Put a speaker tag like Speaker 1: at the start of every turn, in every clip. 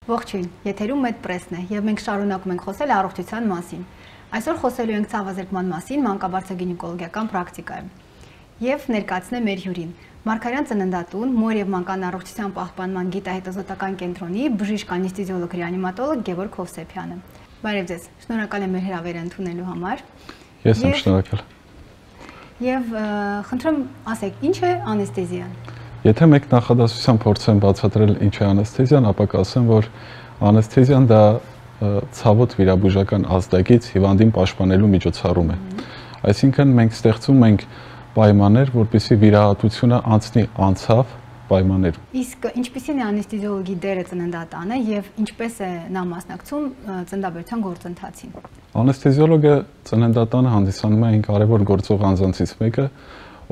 Speaker 1: Ողջույն, եթերում Մեդպրեսն է եւ մենք շարունակում ենք խոսել առողջության մասին։ Այսօր խոսելու ենք ցավազրկման մասին մանկաբարձ-գինեկոլոգիական պրակտիկայում։ Եվ ներկայացնեմ մեր հյուրին, Մարգարյան ծննդատուն, մոր եւ մանկան առողջության պահպանման գիտահետազոտական կենտրոնի բժիշկ անեստեզիոլոգ ռեանիմատոլոգ Գևորգ Հովսեփյանը։ Բարև ձեզ, շնորհակալ եմ մեր հրավերը ընդունելու համար։
Speaker 2: Ես եմ շնորհակալ։
Speaker 1: Եվ խնդրեմ ասեք, ինչ է անեստեզիան։
Speaker 2: Եթե մեկ նախադասության փորձեմ բացատրել ինչ է անեստեզիան, ապա կասեմ, որ անեստեզիան դա ցավոտ վիրաբուժական ազդակից հիվանդին պաշտպանելու միջոցառում է։ Այսինքն մենք ստեղծում ենք պայմաններ, որպեսզի վիրահատությունը անցնի անցավ պայմաններում։
Speaker 1: Իսկ ինչպիսին է անեստեզիոլոգի դերը ծննդատանը եւ ինչպես է նա մասնակցում ծննդաբերության գործընթացին։
Speaker 2: Անեստեզիոլոգը ծննդատանը հանդիսանում է այն կարևոր գործող անձանցից մեկը,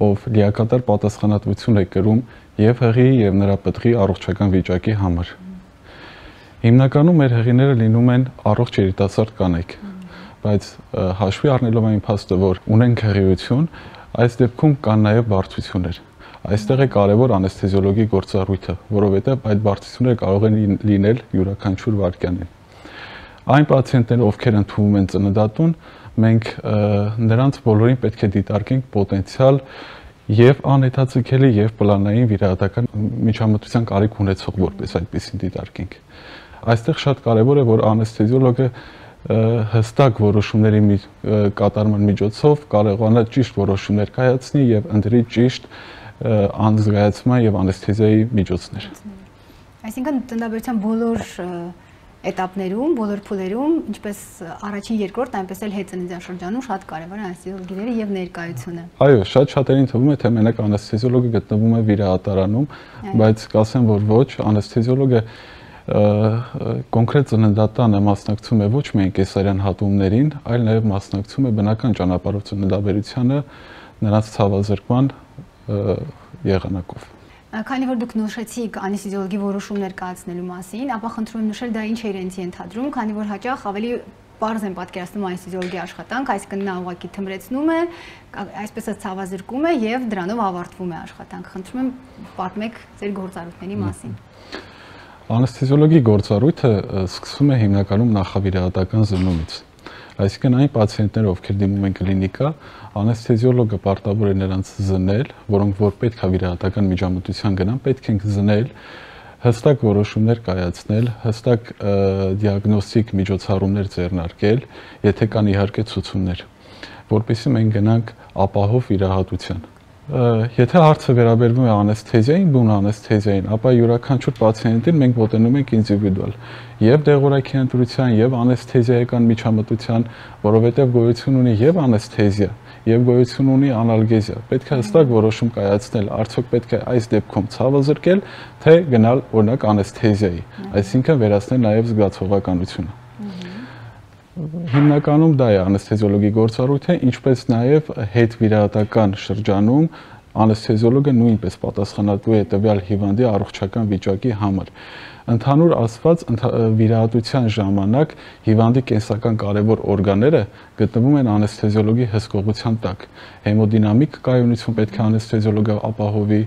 Speaker 2: ով լիակատար պատասխանատվություն է կրում եւ հղի եւ նրա պտղի առողջական վիճակի համար։ Հիմնականում մեր հղիները լինում են առողջ երիտասարդ կանայք, բայց հաշվի առնելով այն փաստը, որ ունենք հղիություն, այս դեպքում կան նաեւ բարդություններ։ Այստեղ է կարևոր անեստեզիոլոգի գործառույթը, որովհետեւ այդ բարդությունները կարող են լինել յուրաքանչյուր վայրկյանին։ Այն պացիենտները, ովքեր ընդունվում են ծննդատուն, մենք նրանց բոլորին պետք է դիտարկենք պոտենցիալ եւ անհետաձգելի եւ պլանային վիրահատական միջամտության կարիք ունեցող որպես այդպեսին դիտարկենք։ Այստեղ շատ կարեւոր է, որ անեստեզիոլոգը հստակ որոշումների կատարման միջոցով կարողանա ճիշտ որոշումներ կայացնի եւ ընտրի ճիշտ անզգայացման եւ անեստեզիայի միջոցներ։
Speaker 1: Այսինքն ծննդաբերության բոլոր էտապներում, բոլոր փուլերում, ինչպես առաջին, երկրորդ, այնպես էլ հետծննդյան շրջանում շատ կարևոր է անեստեզիոլոգիների եւ ներկայությունը։
Speaker 2: Այո, շատ շատերին թվում է, թե մենակ անեստեզիոլոգը գտնվում է վիրահատարանում, բայց կասեմ, որ ոչ, անեստեզիոլոգը կոնկրետ ծննդատանը մասնակցում է ոչ միայն կեսարյան հատումներին, այլ նաեւ մասնակցում է բնական ճանապարհով ծննդաբերությանը, նրանց ցավազրկման եղանակով։
Speaker 1: Քանի որ դուք նշեցիք անեստեզիոլոգի որոշումներ կայացնելու մասին, ապա խնդրում եմ նշել դա ինչ է իրենց ենթադրում, քանի որ հաճախ ավելի պարզ են պատկերացնում անեստեզիոլոգի աշխատանք, այսինքն նա ուղղակի թմրեցնում է, այսպես է ցավազրկում է եւ դրանով ավարտվում է աշխատանքը։ Խնդրում եմ պատմեք ձեր գործառույթների մասին։
Speaker 2: Անեստեզիոլոգի գործառույթը սկսվում է հիմնականում նախավիրահատական զննումից։ Այսինքն այն պացիենտները, ովքեր դիմում են կլինիկա, անեստեզիոլոգը պարտավոր է նրանց զննել, որոնք որ պետք է վիրահատական միջամտության գնան, պետք են զնել, հստակ որոշումներ կայացնել, հստակ դիագնոստիկ միջոցառումներ ձեռնարկել, եթե կան իհարկե ցուցումներ, որպեսզի մենք գնանք ապահով վիրահատության։ Եթե հարցը վերաբերվում է անեստեզիային, բուն անեստեզիային, ապա յուրաքանչյուր պացիենտին մենք մոտենում ենք ինդիվիդուալ եւ դեղորայքի ընտրության եւ անեստեզիայական միջամտության, որովհետեւ գոյություն ունի եւ անեստեզիա եւ գոյություն ունի անալգեզիա։ Պետք է հստակ որոշում կայացնել, արդյոք պետք է այս դեպքում ցավը զրկել, թե գնալ օրինակ անեստեզիայի, այսինքն վերացնել նաեւ զգացողականությունը։ Հիմնականում դա է անեստեզիոլոգի գործառույթը, ինչպես նաև հետվիրահատական շրջանում անեստեզիոլոգը նույնպես պատասխանատու է տվյալ հիվանդի առողջական վիճակի համար։ Ընդհանուր ասված, վիրահատության ժամանակ հիվանդի կենսական կարևոր օրգանները գտնվում են անեստեզիոլոգի հսկողության տակ։ Հեմոդինամիկ կայունություն պետք է անեստեզիոլոգը ապահովի,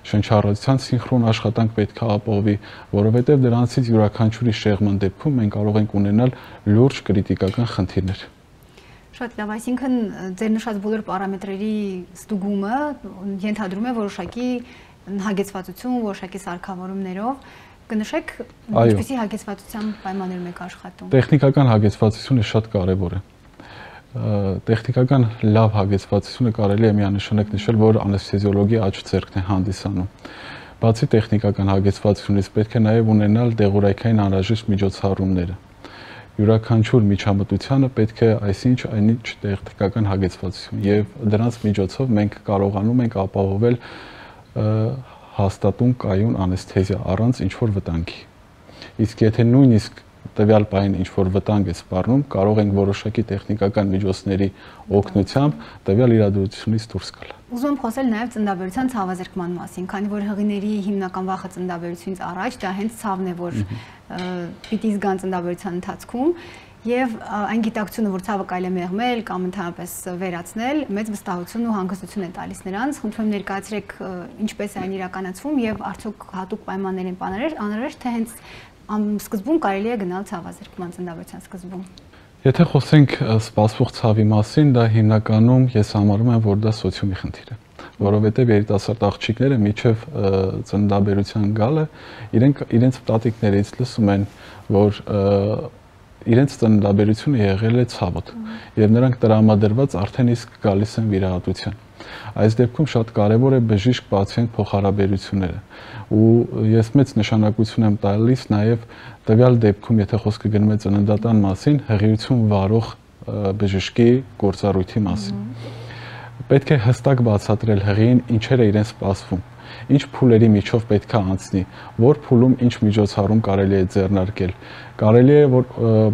Speaker 2: շնչառատության սինխրոն աշխատանք պետք է ապահովի, որովհետև դրանցից յուրաքանչյուրի շեղման դեպքում մենք կարող ենք ունենալ լուրջ կրիտիկական խնդիրներ։
Speaker 1: Շատ լավ, այսինքն ձեր նշած բոլոր պարամետրերի ստուգումը ենթադրում է որոշակի հագեցվածություն, որոշակի սարքավորումներով։ Կնշեք ինչպիսի հագեցվածության պայմաններում եք աշխատում։
Speaker 2: Տեխնիկական հագեցվածությունը շատ կարևոր է։ Տեխնիկական լավ հագեցվածությունը կարելի է միանշանակ նշել, որ անեստեզիոլոգի աջ ձեռքն է հանդիսանում։ Բացի տեխնիկական հագեցվածությունից պետք է նաև ունենալ դեղորայքային անհրաժեշտ միջոցառումները։ Յուրաքանչյուր միջամտությանը պետք է այսինչ այնինչ տեխնիկական հագեցվածություն եւ դրանց միջոցով մենք կարողանում ենք ապահովել հաստատուն կայուն անեստեզիա առանց ինչ-որ վտանգի։ Իսկ եթե նույնիսկ տվյալ պահին ինչ-որ վտանգ է սպառնում, կարող ենք որոշակի տեխնիկական միջոցների օգնությամբ տվյալ իրադարձությունից դուրս գալ։
Speaker 1: Ուզում եմ խոսել նաև ծննդաբերության ցավազրկման մասին, քանի որ հղիների հիմնական վախը ծննդաբերությունից առաջ դա հենց ցավն է, որ պիտի զգան ծննդաբերության ընթացքում եւ այն գիտակցությունը, որ ցավը կարելի է մեղմել կամ ընդհանրապես վերացնել, մեծ վստահություն ու հանգստություն է տալիս նրանց։ Խնդրում եմ ներկայացրեք ինչպես է այն իրականացվում եւ արդյոք հատուկ պայմաններ են անհրաժեշտ, թե հենց սկզբում կարելի է գնալ ցավազրկման ծննդաբերության սկզբում։
Speaker 2: Եթե խոսենք սպասվող ցավի մասին, դա հիմնականում ես համարում եմ, որ դա սոցիումի խնդիր է, որովհետև երիտասարդ աղջիկները միջև ծննդաբերության գալը իրենց տատիկներից լսում են, որ իրենց ծննդաբերությունը եղել է ցավոտ եւ նրանք տրամադրված արդեն իսկ գալիս են վիրահատության։ Այս դեպքում շատ կարևոր է բժիշկ պացիենտ փոխհարաբերությունները ու ես մեծ նշանակություն եմ տալիս նաեւ տվյալ դեպքում, եթե խոսքը գնում է ծննդատան մասին, հղիություն վարող բժշկի գործառույթի մասին։ Պետք է հստակ բացատրել հղիին ինչեր է իրեն սպասվում, ինչ փուլերի միջով պետք է անցնի, որ փուլում ինչ միջոցառում կարելի է ձեռնարկել։ Կարելի է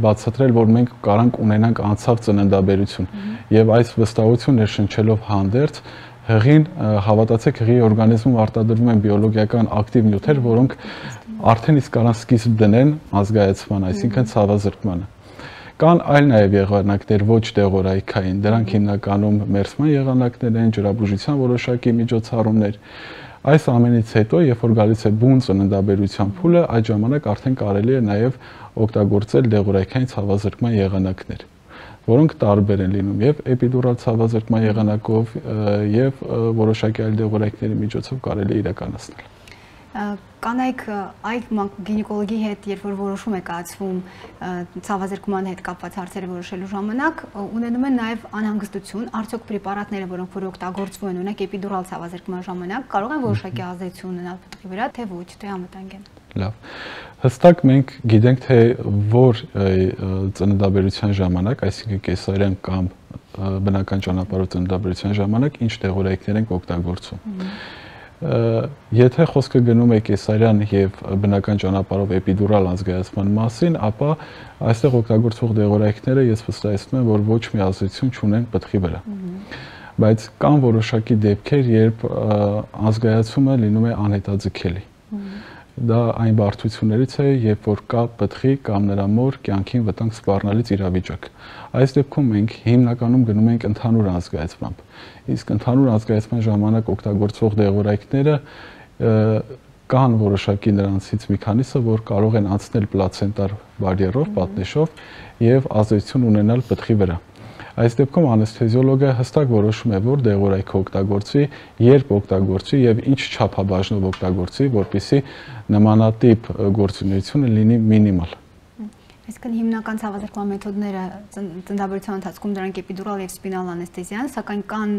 Speaker 2: բացատրել, որ մենք կարանք ունենանք անցավ ծննդաբերություն եւ այս վստահություն ներշնչելով հանդերձ հղին հավատացեք հղի օրգանիզմում արտադրվում են բիոլոգիական ակտիվ նյութեր, որոնք արդեն իսկ կարան սկիզբ դնեն ազգայացման, այսինքն ցավազրկմանը։ Կան այլ նաև եղանակներ ոչ դեղորայքային, դրանք հիմնականում մերսման եղանակներ են, ջրաբուժության որոշակի միջոցառումներ։ Այս ամենից հետո, երբ որ գալիս է բուն ծննդաբերության փուլը, այդ ժամանակ արդեն կարելի է նաև օգտագործել դեղորայքային ցավազրկման եղանակներ, որոնք տարբեր են լինում եւ էպիդուրալ ցավազրկման եղանակով եւ որոշակի այլ դեղորայքների միջոցով կարելի է իրականացնել։
Speaker 1: Կանայք այդ գինեկոլոգի հետ, երբ որ որոշում է կայացվում ցավազրկման հետ կապված հարցերը որոշելու ժամանակ, ունենում են նաև անհանգստություն, արդյոք պրեպարատները, որոնք որ օգտագործվում են, օրինակ էպիդուրալ ցավազրկման ժամանակ, կարող են որոշակի ազդեցություն ունենալ պտղի վրա, թե ոչ, թե անվտանգ են։
Speaker 2: Լավ։ Հստակ մենք գիտենք, թե որ ծննդաբերության ժամանակ, այսինքն կեսարյան կամ բնական ճանապարհով ծննդաբերության ժամանակ ինչ դեղորայքներ են օգտագործում։ Եթե խոսքը գնում է կեսարյան եւ բնական ճանապարհով էպիդուրալ անցկացման մասին, ապա այստեղ օգտագործվող դեղորայքները ես վստահեցնում եմ, որ ոչ մի ազդեցություն չունեն պտղի վրա։ Բայց կան որոշակի դեպքեր, երբ անցկացումը լինում է անհետաձգելի։ Դա այն բարդություններից է, երբ որ կա պտղի կամ նրա մոր կյանքին վտանգ սպառնալից իրավիճակ։ Այս դեպքում մենք հիմնականում գնում ենք ընդհանուր անցկացմամբ։ Իսկ ընդհանուր անցկացման ժամանակ օգտագործվող դեղորայքները կան որոշակի նրանցից մի քանիսը, որ կարող են անցնել պլացենտար բարիերով, պատնեշով եւ ազդեցություն ունենալ պտղի վրա։ Այս դեպքում անեսթեզիոլոգը հստակ որոշում է, որ դեղորայքը օգտագործվի, երբ օգտագործվի եւ ինչ չափաբաժնով օգտագործվի, որպեսզի նմանատիպ գործունեությունը լինի մինիմալ։
Speaker 1: Այսինքն հիմնական ցավազրկման մեթոդները ծննդաբերության ընթացքում դրանք էպիդուրալ եւ սպինալ անեսթեզիան, սակայն կան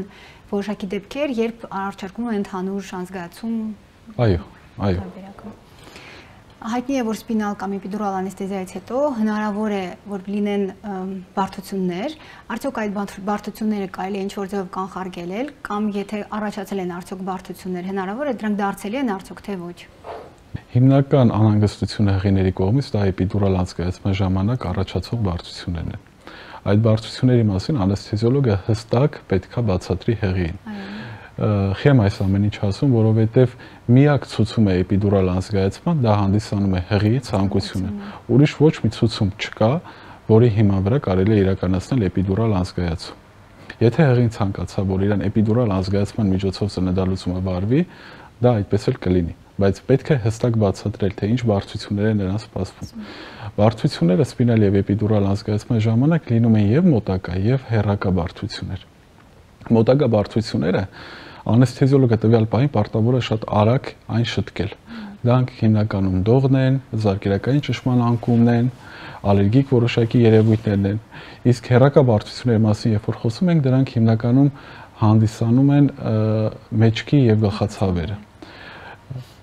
Speaker 1: որոշակի դեպքեր, երբ առաջարկվում է ընդհանուր անցկացում։ Այո։ Հայտնի է, որ սպինալ կամ էպիդուրալ անեսթեզիայից հետո հնարավոր է, որ լինեն բարդություններ, արդյոք այդ բարդությունները կարելի է ինչ-որ ձևով կանխարգելել, կամ եթե առաջացել են արդյոք բարդություններ, հնարավոր է դրանք դարձելի են արդյոք թե ոչ։
Speaker 2: Հիմնական անհանգստությունը հղիների կողմից դա էպիդուրալ անցկացման ժամանակ առաջացող բարդություններն են։ Այդ բարդությունների մասին անեսթեզիոլոգը հստակ պետքա բացատրի հղիին։ Խեմ այս ամեն ինչ ասում, որովհետև միակ ցուցումը էպիդուրալ անցկացման դա հանդիսանում է հղիի ցանկությունը։ Ուրիշ ոչ մի ցուցում չկա, որի հիման վրա կարելի է իրականացնել էպիդուրալ անցկացում։ Եթե հղին ցանկացա, որ իրան էպիդուրալ անցկացման միջոցով ծննդալուծումը վարվի, դա այդպես էլ կլինի, բայց պետք է հստակ բացատրել, թե ինչ բարդություններ են նրան սպասվում։ Բարդությունները սպինալ եւ էպիդուրալ անցկացման ժամանակ լինում են եւ մոտակա եւ հեռակա բարդություններ։ Մոտակա բարդությունները անեսթեզիոլոգը տվյալ պահին պարտավոր է շատ արագ այն շտկել։ Դրանք հիմնականում դողն են, զարկերակային ճնշման անկումն են, ալերգիկ որոշակի երևույթներն են։ Իսկ հեռակա բարդությունների մասին, երբ որ խոսում ենք, դրանք հիմնականում հանդիսանում են մեջքի եւ գլխացավերը։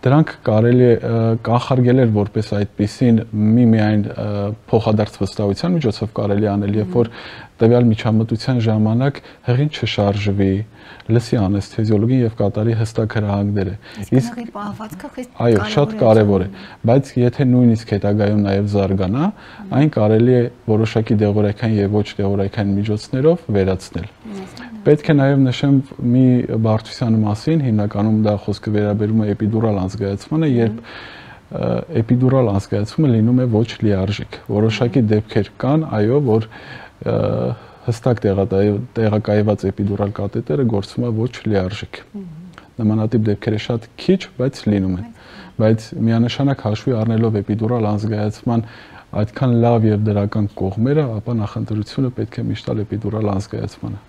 Speaker 2: Դրանք կարելի է կանխարգելել որպես այդպիսին միմիայն փոխադարձ վստահության միջոցով կարելի անել, երբ որ տվյալ միջամտության ժամանակ հղին չշարժվի, լսի անեսթեզիոլոգին եւ կատարի հստակ հրահանգները։
Speaker 1: Իսկ հղի պահվածքը խիստ
Speaker 2: այո, շատ կարեւոր է, բայց եթե նույնիսկ հետագայում նաեւ զարգանա, այն կարելի է որոշակի դեղորայքային եւ ոչ դեղորայքային միջոցներով վերացնել։ Պետք է նաեւ նշեմ մի բարդության մասին, հիմնականում դա խոսքը վերաբերում է էպիդուրալ անցկացմանը, երբ էպիդուրալ անցկացումը լինում է ոչ լիարժեք։ Որոշակի դեպքեր կան, այո, որ հստակ տեղակայված էպիդուրալ կաթետերը գործում է ոչ լիարժեք։ նմանատիպ դեպքերը շատ քիչ, բայց լինում են։ Բայց միանշանակ հաշվի առնելով էպիդուրալ անզգայացման այդքան լավ եւ դրական կողմերը, ապա նախընտրությունը պետք է միշտ տալ էպիդուրալ անզգայացմանը։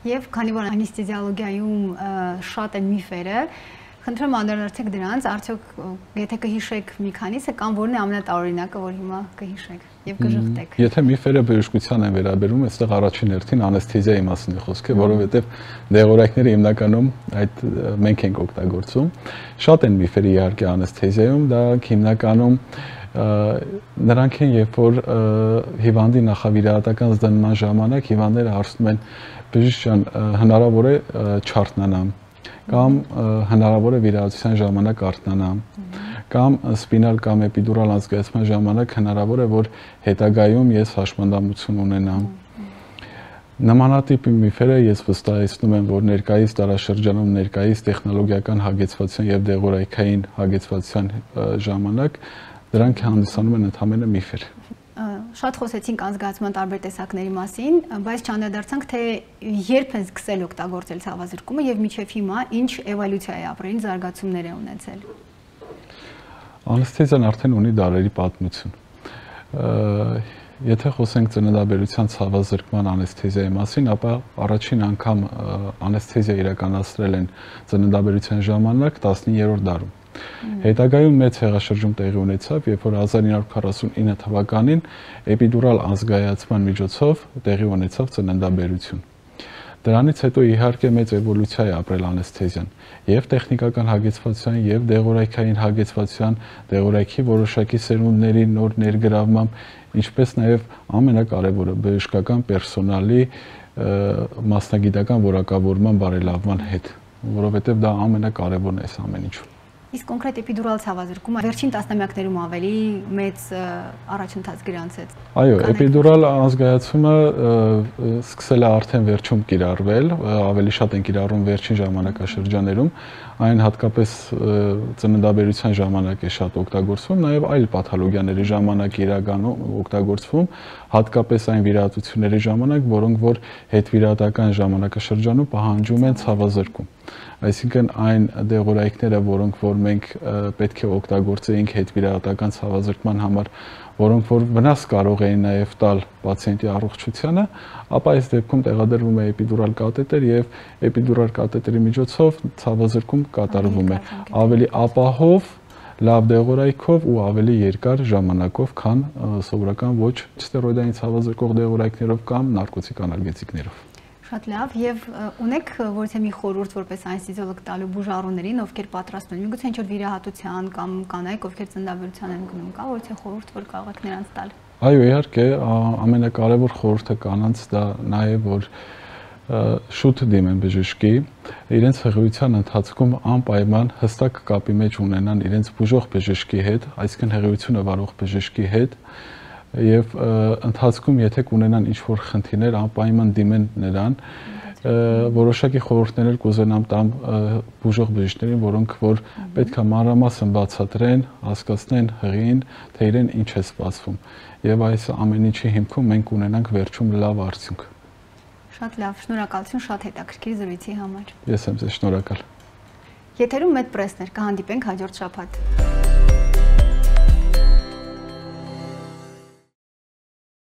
Speaker 1: Եվ քանի որ անեսթեզիոլոգիայում շատ են միֆերը, խնդրեմ անդրադարձեք դրանց, արդյոք եթե կհիշեք մի քանիսը կամ որն է ամենատարօրինակը, որ հիմա կհիշեք եւ կժխտեք։
Speaker 2: Եթե միֆերը բժշկության են վերաբերում, այստեղ առաջին հերթին անեսթեզիայի մասին է խոսքը, որովհետեւ դեղորայքները հիմնականում այդ մենք ենք օգտագործում։ Շատ են միֆերը իհարկե անեսթեզիայում, դա հիմնականում նրանք են, երբ որ հիվանդի նախավիրահատական զդնման ժամանակ հիվանդները հարցնում են բժիշկ ջան, հնարավոր է չարթնանամ կամ հնարավոր է վիրահատության ժամանակ արթնանամ կամ սպինալ կամ էպիդուրալ անզգայացման ժամանակ հնարավոր է որ հետագայում ես հաշմանդամություն ունենամ։ Նմանատիպ միֆերը ես վստահեցնում եմ, որ ներկայիս դարաշրջանում ներկայիս տեխնոլոգիական հագեցվածության եւ դեղորայքային հագեցվածության ժամանակ դրանք հանդիսանում են ընդհանրապես միֆեր։
Speaker 1: Շատ խոսեցինք անզգայացման տարբեր տեսակների մասին, բայց չանդրադարձանք, թե երբ են սկսել օգտագործել ցավազրկումը եւ մինչեւ հիմա ինչ էվոլյուցիա է ապրել, ինչ զարգացումներ է ունեցել։
Speaker 2: Անեսթեզիան արդեն ունի դարերի պատմություն։ Եթե խոսենք ծննդաբերության ցավազրկման անեսթեզիայի մասին, ապա առաջին անգամ անեսթեզիա իրականացրել են ծննդաբերության ժամանակ 19-րդ դարում։ Հետագայում մեծ հեղաշրջում տեղի ունեցավ, երբ որ 1949 թվականին էպիդուրալ անզգայացման միջոցով տեղի ունեցավ ծննդաբերություն։ Դրանից հետո իհարկե մեծ էվոլյուցիա է ապրել անեսթեզիան, եւ տեխնիկական հագեցվածության, եւ դեղորայքային հագեցվածության, դեղորայքի որոշակի սերունդների նոր ներգրավմամբ, ինչպես նաեւ ամենակարևորը բժշկական պերսոնալի մասնագիտական որակավորման բարելավման հետ, որովհետեւ դա ամենակարևորն է այս ամեն ինչում։
Speaker 1: Իսկ կոնկրետ էպիդուրալ ցավազրկումը վերջին տասնամյակներում ավելի մեծ առաջընթաց գրանցեց։
Speaker 2: Այո, էպիդուրալ անզգայացումը սկսել է արդեն վերջում կիրառվել, ավելի շատ են կիրառում վերջին ժամանակաշրջաներում, այն հատկապես ծննդաբերության ժամանակ է շատ օգտագործվում, նաև այլ պաթոլոգիաների ժամանակ իրականում օգտագործվում, հատկապես այն վիրահատությունների ժամանակ, որոնք որ հետվիրահատական ժամանակաշրջանում պահանջում են ցավազրկում։ Այսինքն այն դեղորայքները, որոնք որ մենք պետք է օգտագործեինք հետվիրահատական ցավազրկման համար, որոնք որ վնաս կարող էին նաև տալ պացիենտի առողջությանը, ապա այս դեպքում տեղադրվում է էպիդուրալ կաթետեր եւ էպիդուրալ կաթետերի միջոցով ցավազրկում կատարվում է ավելի ապահով, լավ դեղորայքով ու ավելի երկար ժամանակով, քան սովորական ոչ ստերոիդային ցավազրկող դեղորայքներով կամ նարկոտիկ անալգետիկներով։
Speaker 1: Շատ լավ, եւ ունեք որևէ մի խորհուրդ որպես անեսթեզիոլոգ տալու բուժառուներին, ովքեր պատրաստվում են, միգուցե ինչ-որ վիրահատության կամ կանայք, ովքեր ծննդաբերության են գնում, կա որևէ խորհուրդ, որ կարող եք նրանց տալ։
Speaker 2: Այո, իհարկե, ամենակարևոր խորհուրդը կանանց դա նա է, որ շուտ դիմեն բժշկի, իրենց հղիության ընթացքում անպայման հստակ կապի մեջ ունենան իրենց բուժող բժշկի հետ, այսինքն հղիությունը վարող բժշկի հետ, եւ ընթացքում եթե կունենան ինչ-որ խնդիրներ, անպայման դիմեն նրան, որոշակի խորհուրդներ կուզենամ տամ բուժող բժիշկներին, որոնք որ պետք է մանրամասն բացատրեն, հասկացնեն հղին, թե իրեն ինչ է սպասվում, եւ այս ամեն ինչի հիմքում մենք ունենանք վերջում լավ արդյունք։
Speaker 1: Շատ լավ, շնորհակալություն շատ հետաքրքիր զրույցի համար։
Speaker 2: Ես եմ ձեզ շնորհակալ։
Speaker 1: Եթերում Մեդպրեսներ, կհանդիպենք հաջորդ շաբաթ։